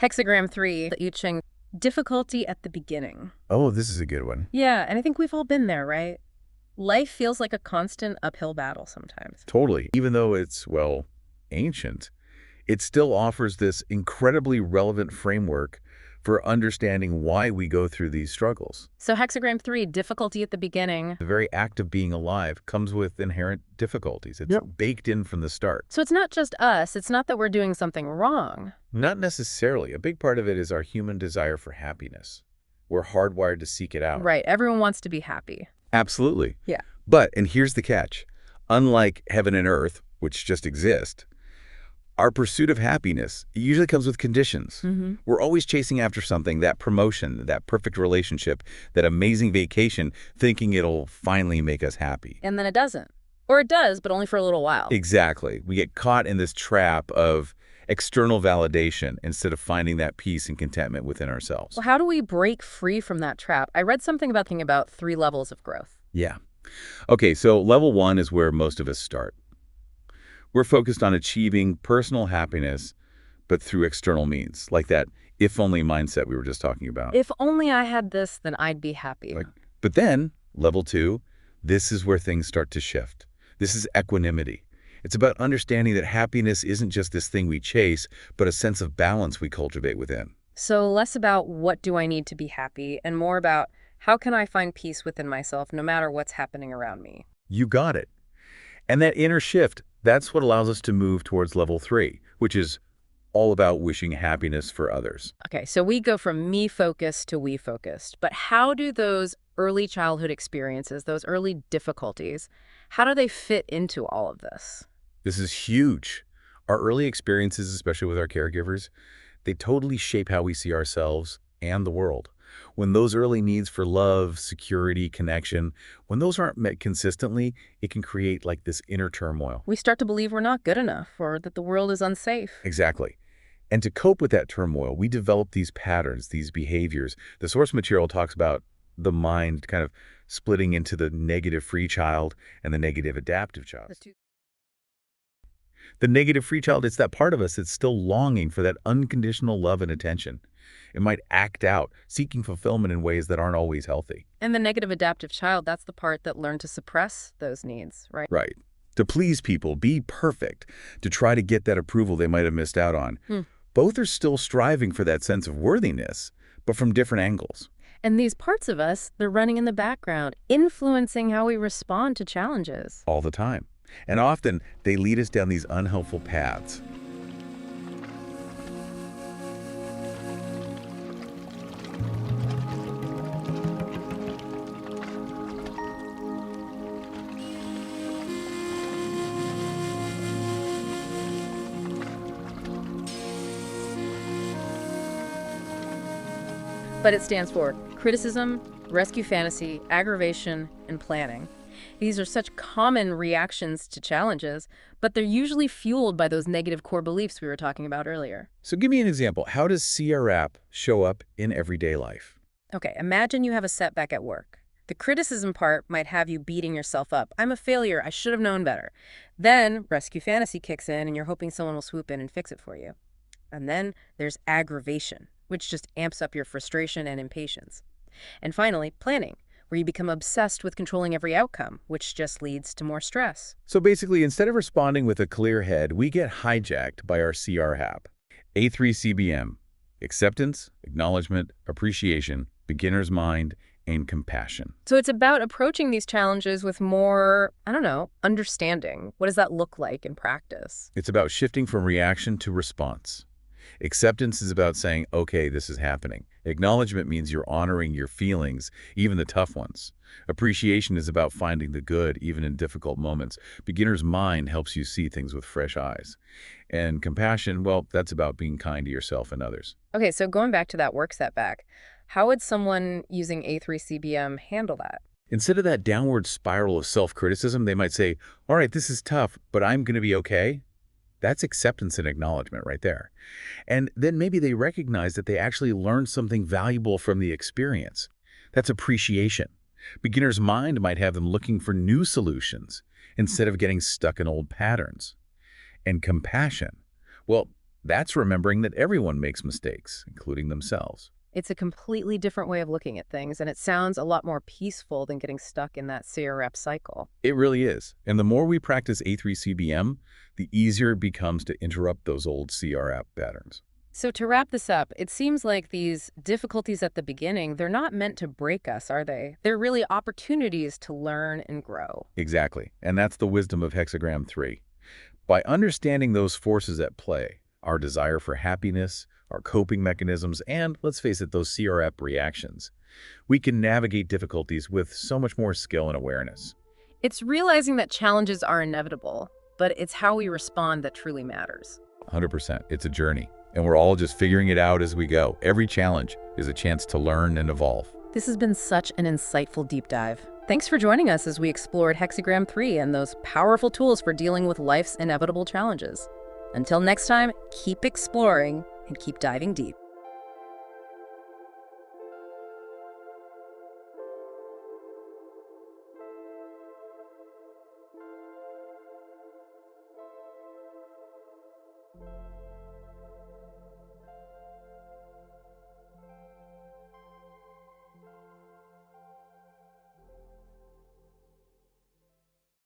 Hexagram 3, the I Ching, difficulty at the beginning. Oh, this is a good one. Yeah, and I think we've all been there, right? Life feels like a constant uphill battle sometimes. Totally. Even though it's, well, ancient, it still offers this incredibly relevant framework for understanding why we go through these struggles. So Hexagram 3, difficulty at the beginning. The very act of being alive comes with inherent difficulties. It's baked in from the start. So it's not just us. It's not that we're doing something wrong. Not necessarily. A big part of it is our human desire for happiness. We're hardwired to seek it out. Right. Everyone wants to be happy. Absolutely. Yeah. But, and here's the catch, unlike heaven and earth, which just exist, our pursuit of happiness usually comes with conditions. We're always chasing after something, that promotion, that perfect relationship, that amazing vacation, thinking it'll finally make us happy. And then it doesn't. Or it does, but only for a little while. Exactly. We get caught in this trap of external validation instead of finding that peace and contentment within ourselves. Well, how do we break free from that trap? I read something about thinking about 3 levels of growth. Yeah. Okay, so level 1 is where most of us start. We're focused on achieving personal happiness, but through external means, like that if-only mindset we were just talking about. If only I had this, then I'd be happy. But then, level 2, this is where things start to shift. This is equanimity. It's about understanding that happiness isn't just this thing we chase, but a sense of balance we cultivate within. So less about what do I need to be happy, and more about how can I find peace within myself no matter what's happening around me. You got it. And that inner shift, that's what allows us to move towards level 3, which is all about wishing happiness for others. Okay, so we go from me-focused to we-focused. But how do those early childhood experiences, those early difficulties, how do they fit into all of this? This is huge. Our early experiences, especially with our caregivers, they totally shape how we see ourselves and the world. When those early needs for love, security, connection, when those aren't met consistently, it can create like this inner turmoil. We start to believe we're not good enough or that the world is unsafe. Exactly. And to cope with that turmoil, we develop these patterns, these behaviors. The source material talks about the mind kind of splitting into the negative free child and the negative adaptive child. The negative free child, it's that part of us that's still longing for that unconditional love and attention. It might act out, seeking fulfillment in ways that aren't always healthy. And the negative adaptive child, that's the part that learned to suppress those needs, right? Right. To please people, be perfect, to try to get that approval they might have missed out on. Both are still striving for that sense of worthiness, but from different angles. And these parts of us, they're running in the background, influencing how we respond to challenges. All the time. And often, they lead us down these unhelpful paths. But it stands for criticism, rescue fantasy, aggravation, and planning. These are such common reactions to challenges, but they're usually fueled by those negative core beliefs we were talking about earlier. So give me an example. How does CRAP show up in everyday life? Okay, imagine you have a setback at work. The criticism part might have you beating yourself up. I'm a failure. I should have known better. Then rescue fantasy kicks in and you're hoping someone will swoop in and fix it for you. And then there's aggravation, which just amps up your frustration and impatience. And finally, planning, where you become obsessed with controlling every outcome, which just leads to more stress. So basically, instead of responding with a clear head, we get hijacked by our CRAP. A3CBM, acceptance, acknowledgement, appreciation, beginner's mind, and compassion. So it's about approaching these challenges with more, understanding. What does that look like in practice? It's about shifting from reaction to response. Acceptance is about saying, okay, this is happening. Acknowledgement means you're honoring your feelings, even the tough ones. Appreciation is about finding the good, even in difficult moments. Beginner's mind helps you see things with fresh eyes. And compassion, well, that's about being kind to yourself and others. Okay, so going back to that work setback, how would someone using A3CBM handle that? Instead of that downward spiral of self-criticism, they might say, all right, this is tough, but I'm going to be okay. That's acceptance and acknowledgement right there. And then maybe they recognize that they actually learned something valuable from the experience. That's appreciation. Beginner's mind might have them looking for new solutions instead of getting stuck in old patterns. And compassion, well, That's remembering that everyone makes mistakes, including themselves. It's a completely different way of looking at things, and it sounds a lot more peaceful than getting stuck in that CRF cycle. It really is. And the more we practice A3CBM, the easier it becomes to interrupt those old CRF patterns. So to wrap this up, it seems like these difficulties at the beginning, they're not meant to break us, are they? They're really opportunities to learn and grow. Exactly. And that's the wisdom of Hexagram 3. By understanding those forces at play, our desire for happiness, our coping mechanisms, and, let's face it, those CRF reactions, we can navigate difficulties with so much more skill and awareness. It's realizing that challenges are inevitable, but it's how we respond that truly matters. 100%. It's a journey, and we're all just figuring it out as we go. Every challenge is a chance to learn and evolve. This has been such an insightful deep dive. Thanks for joining us as we explored Hexagram 3 and those powerful tools for dealing with life's inevitable challenges. Until next time, keep exploring and keep diving deep.